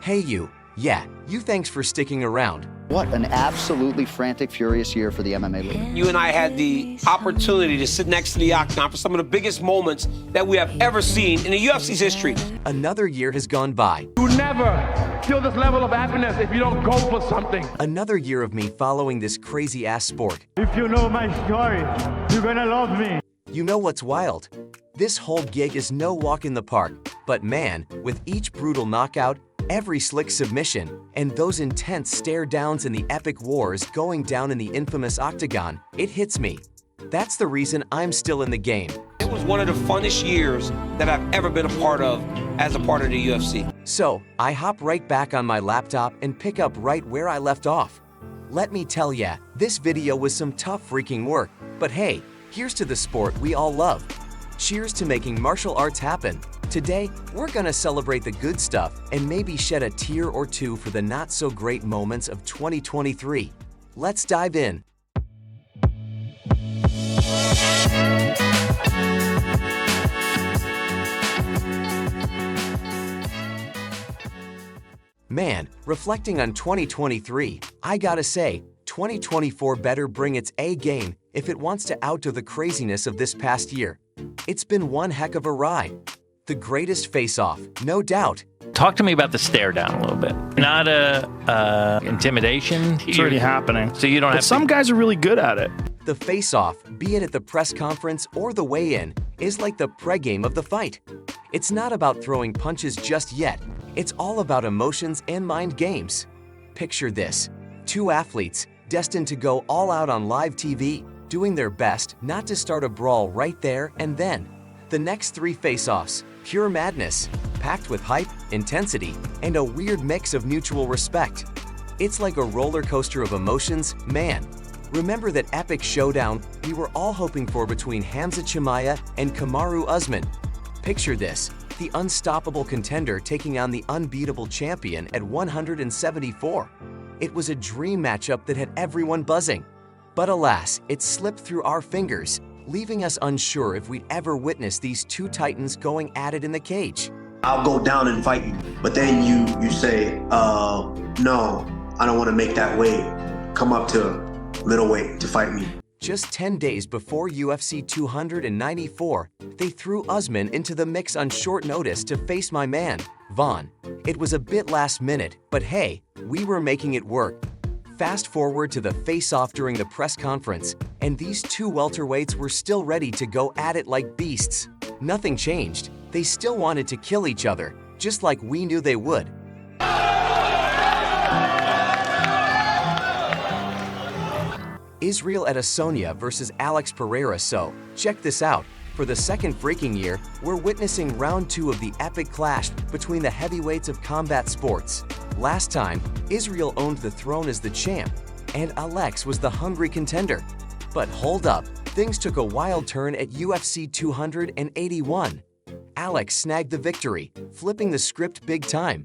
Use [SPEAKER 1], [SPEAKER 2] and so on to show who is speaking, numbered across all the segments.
[SPEAKER 1] Hey you, yeah, you thanks for sticking around.
[SPEAKER 2] What an absolutely frantic, furious year for the MMA league.
[SPEAKER 3] You and I had the opportunity to sit next to the Octagon for some of the biggest moments that we have ever seen in the UFC's history.
[SPEAKER 1] Another year has gone by.
[SPEAKER 4] You never feel this level of happiness if you don't go for something.
[SPEAKER 1] Another year of me following this crazy-ass sport.
[SPEAKER 4] If you know my story, you're gonna love me.
[SPEAKER 1] You know what's wild? This whole gig is no walk in the park, but man, with each brutal knockout, every slick submission, and those intense stare-downs in the epic wars going down in the infamous Octagon, it hits me. That's the reason I'm still in the game.
[SPEAKER 3] It was one of the funnest years that I've ever been a part of as a part of the UFC.
[SPEAKER 1] So, I hop right back on my laptop and pick up right where I left off. Let me tell ya, this video was some tough freaking work, but hey, here's to the sport we all love. Cheers to making martial arts happen. Today, we're gonna celebrate the good stuff and maybe shed a tear or two for the not-so-great moments of 2023. Let's dive in. Man, reflecting on 2023, I gotta say, 2024 better bring its A game if it wants to outdo the craziness of this past year. It's been one heck of a ride. The greatest face-off, no doubt.
[SPEAKER 5] Talk to me about the stare down a little bit. Not intimidation.
[SPEAKER 6] It's already happening.
[SPEAKER 5] So you don't have
[SPEAKER 6] some guys are really good at it.
[SPEAKER 1] The face-off, be it at the press conference or the weigh-in, is like the pregame of the fight. It's not about throwing punches just yet. It's all about emotions and mind games. Picture this. Two athletes, destined to go all out on live TV, doing their best not to start a brawl right there and then. The next three face-offs, pure madness, packed with hype, intensity, and a weird mix of mutual respect. It's like a roller coaster of emotions, man. Remember that epic showdown we were all hoping for between Hamza Chimaev and Kamaru Usman? Picture this, the unstoppable contender taking on the unbeatable champion at 174. It was a dream matchup that had everyone buzzing. But alas, it slipped through our fingers, leaving us unsure if we'd ever witness these two titans going at it in the cage.
[SPEAKER 7] I'll go down and fight you, but then you say, no, I don't want to make that weight. Come up to middleweight to fight me.
[SPEAKER 1] Just 10 days before UFC 294, they threw Usman into the mix on short notice to face my man, Vaughn. It was a bit last minute, but hey, we were making it work. Fast forward to the face-off during the press conference, and these two welterweights were still ready to go at it like beasts. Nothing changed. They still wanted to kill each other, just like we knew they would. Israel Adesanya versus Alex Pereira. So, check this out. For the second freaking year, we're witnessing round 2 of the epic clash between the heavyweights of combat sports. Last time, Israel owned the throne as the champ, and Alex was the hungry contender. But hold up, things took a wild turn at UFC 281. Alex snagged the victory, flipping the script big time.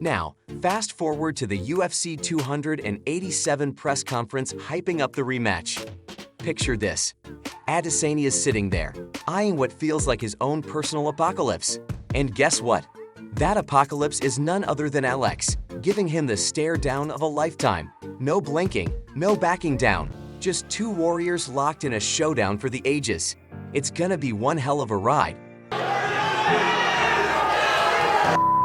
[SPEAKER 1] Now, fast forward to the UFC 287 press conference hyping up the rematch. Picture this. Adesanya is sitting there, eyeing what feels like his own personal apocalypse. And guess what? That apocalypse is none other than Alex, giving him the stare down of a lifetime. No blinking, no backing down, just two warriors locked in a showdown for the ages. It's gonna be one hell of a ride.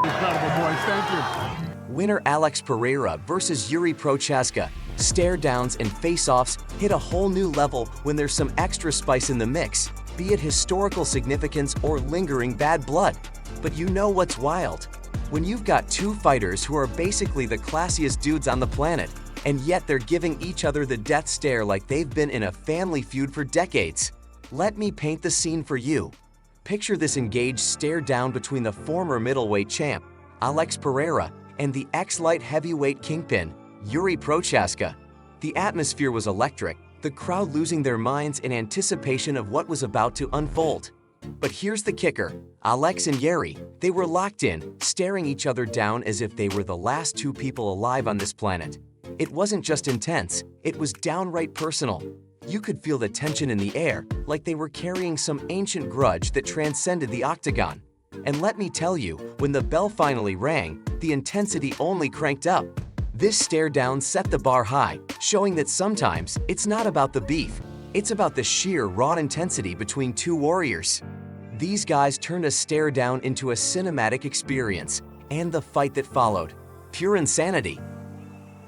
[SPEAKER 4] Incredible, boys. Thank you.
[SPEAKER 1] Winner Alex Pereira versus Yuri Prochaska. Stare-downs and face-offs hit a whole new level when there's some extra spice in the mix, be it historical significance or lingering bad blood. But you know what's wild? When you've got two fighters who are basically the classiest dudes on the planet, and yet they're giving each other the death stare like they've been in a family feud for decades. Let me paint the scene for you. Picture this engaged stare-down between the former middleweight champ, Alex Pereira, and the ex-light heavyweight kingpin, Yuri Prochaska. The atmosphere was electric, the crowd losing their minds in anticipation of what was about to unfold. But here's the kicker. Alex and Yuri, they were locked in, staring each other down as if they were the last two people alive on this planet. It wasn't just intense, it was downright personal. You could feel the tension in the air, like they were carrying some ancient grudge that transcended the Octagon. And let me tell you, when the bell finally rang, the intensity only cranked up. This stare down set the bar high, showing that sometimes it's not about the beef, it's about the sheer raw intensity between two warriors. These guys turned a stare down into a cinematic experience, and the fight that followed. Pure insanity.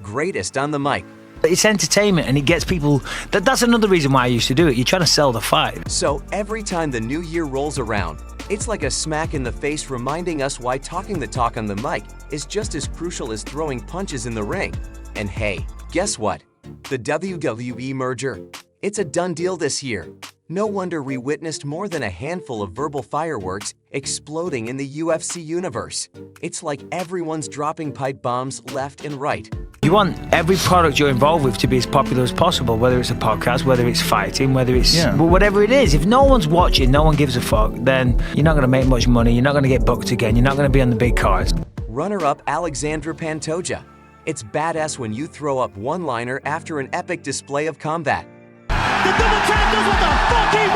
[SPEAKER 1] Greatest on the mic.
[SPEAKER 8] It's entertainment and it gets people. That's another reason why I used to do it. You're trying to sell the fight.
[SPEAKER 1] So every time the new year rolls around, it's like a smack in the face reminding us why talking the talk on the mic is just as crucial as throwing punches in the ring. And hey, guess what? The WWE merger. It's a done deal this year. No wonder we witnessed more than a handful of verbal fireworks exploding in the UFC universe. It's like everyone's dropping pipe bombs left and right.
[SPEAKER 8] You want every product you're involved with to be as popular as possible, whether it's a podcast, whether it's fighting, whether it's whatever it is. If no one's watching, no one gives a fuck, then you're not going to make much money, you're not going to get booked again, you're not going to be on the big cards.
[SPEAKER 1] Runner-up Alexandra Pantoja. It's badass when you throw up one-liner after an epic display of combat.
[SPEAKER 9] The double tap does what the fuck he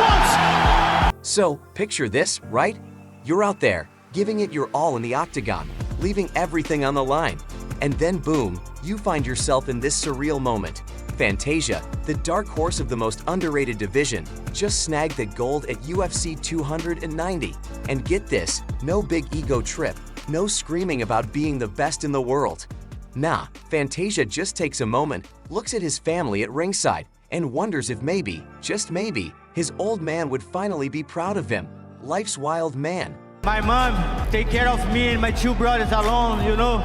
[SPEAKER 9] wants!
[SPEAKER 1] So, picture this, right? You're out there, giving it your all in the Octagon, leaving everything on the line. And then boom, you find yourself in this surreal moment. Fantasia, the dark horse of the most underrated division, just snagged the gold at UFC 290. And get this, no big ego trip, no screaming about being the best in the world. Nah, Fantasia just takes a moment, looks at his family at ringside, and wonders if maybe, just maybe, his old man would finally be proud of him. Life's wild man.
[SPEAKER 9] My mom take care of me and my two brothers alone, you know?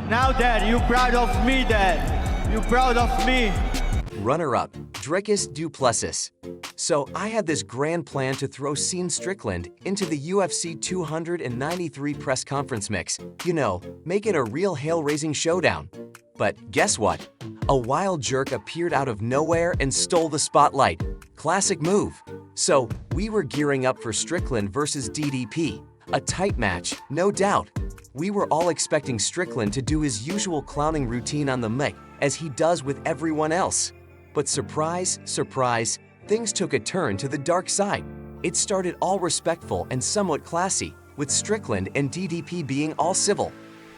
[SPEAKER 9] Now, Dad, you proud of me, Dad. You proud of me.
[SPEAKER 1] Runner-up, Dricus du Plessis. So I had this grand plan to throw Sean Strickland into the UFC 293 press conference mix. You know, make it a real hail-raising showdown. But guess what? A wild jerk appeared out of nowhere and stole the spotlight. Classic move. So we were gearing up for Strickland versus DDP. A tight match, no doubt. We were all expecting Strickland to do his usual clowning routine on the mic, as he does with everyone else. But surprise, surprise, things took a turn to the dark side. It started all respectful and somewhat classy, with Strickland and DDP being all civil.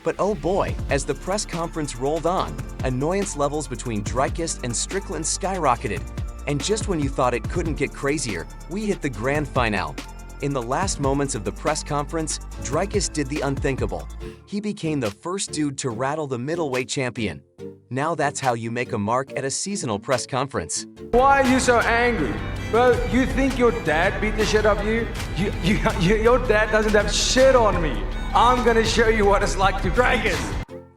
[SPEAKER 1] But oh boy, as the press conference rolled on, annoyance levels between Dricus and Strickland skyrocketed. And just when you thought it couldn't get crazier, we hit the grand finale. In the last moments of the press conference, Dricus did the unthinkable. He became the first dude to rattle the middleweight champion. Now that's how you make a mark at a seasonal press conference.
[SPEAKER 10] Why are you so angry? Bro, you think your dad beat the shit out of you? Your dad doesn't have shit on me. I'm gonna show you what it's like to Dricus.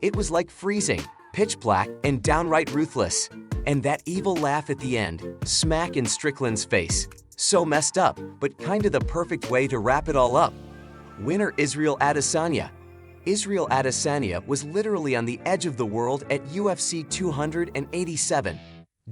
[SPEAKER 1] It was like freezing, pitch black, and downright ruthless. And that evil laugh at the end, smack in Strickland's face. So messed up, but kinda the perfect way to wrap it all up. Winner Israel Adesanya. Israel Adesanya was literally on the edge of the world at UFC 287.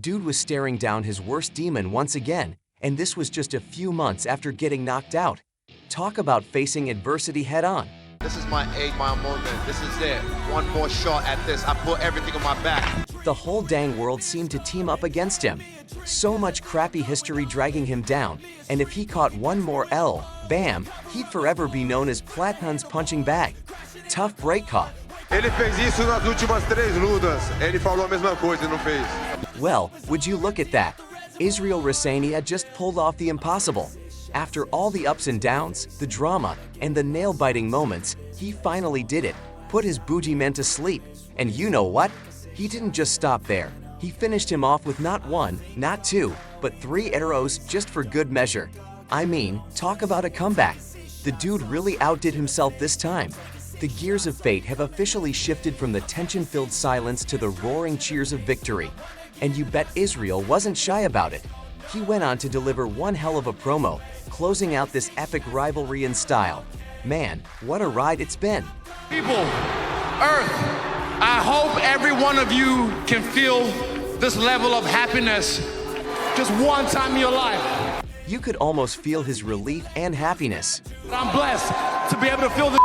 [SPEAKER 1] Dude was staring down his worst demon once again, and this was just a few months after getting knocked out. Talk about facing adversity head-on.
[SPEAKER 11] This is my 8-mile moment. This is it. One more shot at this. I put everything on my back.
[SPEAKER 1] The whole dang world seemed to team up against him. So much crappy history dragging him down, and if he caught one more L, bam, he'd forever be known as Platinum's punching bag. Tough break caught.
[SPEAKER 11] Ele fez isso nas últimas 3 lutas. Ele falou a mesma coisa, não fez?
[SPEAKER 1] Well, would you look at that? Israel Adesanya just pulled off the impossible. After all the ups and downs, the drama, and the nail-biting moments, he finally did it, put his bougie man to sleep. And you know what? He didn't just stop there. He finished him off with not 1, not 2, but 3 arrows just for good measure. I mean, talk about a comeback. The dude really outdid himself this time. The gears of fate have officially shifted from the tension-filled silence to the roaring cheers of victory. And you bet Israel wasn't shy about it. He went on to deliver one hell of a promo, closing out this epic rivalry in style. Man, what a ride it's been.
[SPEAKER 12] People, Earth, I hope every one of you can feel this level of happiness just one time in your life.
[SPEAKER 1] You could almost feel his relief and happiness.
[SPEAKER 12] I'm blessed to be able to feel this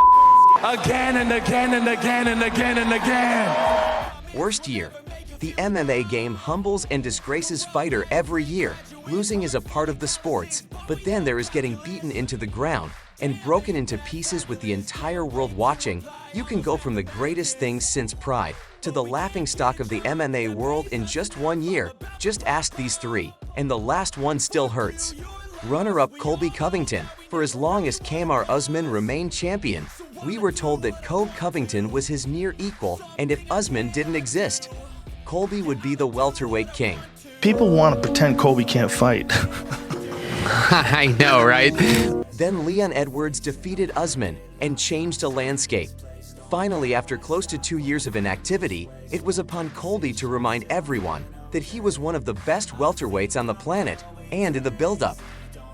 [SPEAKER 12] again and again and again and again and again.
[SPEAKER 1] Worst year. The MMA game humbles and disgraces fighter every year. Losing is a part of the sports, but then there is getting beaten into the ground, and broken into pieces with the entire world watching, you can go from the greatest things since Pride to the laughingstock of the MMA world in just 1 year. Just ask these three, and the last one still hurts. Runner-up Colby Covington. For as long as Kamaru Usman remained champion, we were told that Kobe Covington was his near equal, and if Usman didn't exist, Colby would be the welterweight king.
[SPEAKER 6] People want to pretend Colby can't fight.
[SPEAKER 13] I know, right?
[SPEAKER 1] Then Leon Edwards defeated Usman and changed the landscape. Finally, after close to 2 years of inactivity, it was upon Colby to remind everyone that he was one of the best welterweights on the planet, and in the build-up,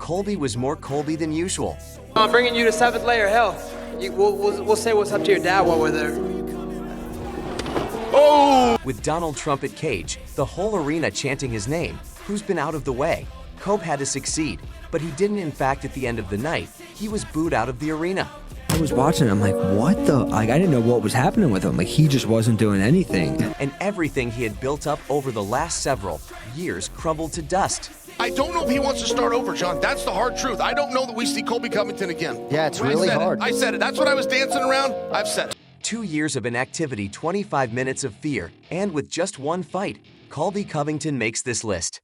[SPEAKER 1] Colby was more Colby than usual.
[SPEAKER 14] I'm bringing you to 7th layer. Hell, we'll say what's up to your dad while we're there.
[SPEAKER 1] Oh! With Donald Trump at cage, the whole arena chanting his name, who's been out of the way, Kobe had to succeed, but he didn't. In fact, at the end of the night, he was booed out of the arena.
[SPEAKER 15] I was watching, I'm like, what the? Like, I didn't know what was happening with him. Like, he just wasn't doing anything.
[SPEAKER 1] And everything he had built up over the last several years crumbled to dust.
[SPEAKER 16] I don't know if he wants to start over, John. That's the hard truth. I don't know that we see Colby Covington again.
[SPEAKER 2] Yeah, it's really hard.
[SPEAKER 16] I said it. That's what I was dancing around. I've said it.
[SPEAKER 1] 2 years of inactivity, 25 minutes of fear, and with just one fight, Colby Covington makes this list.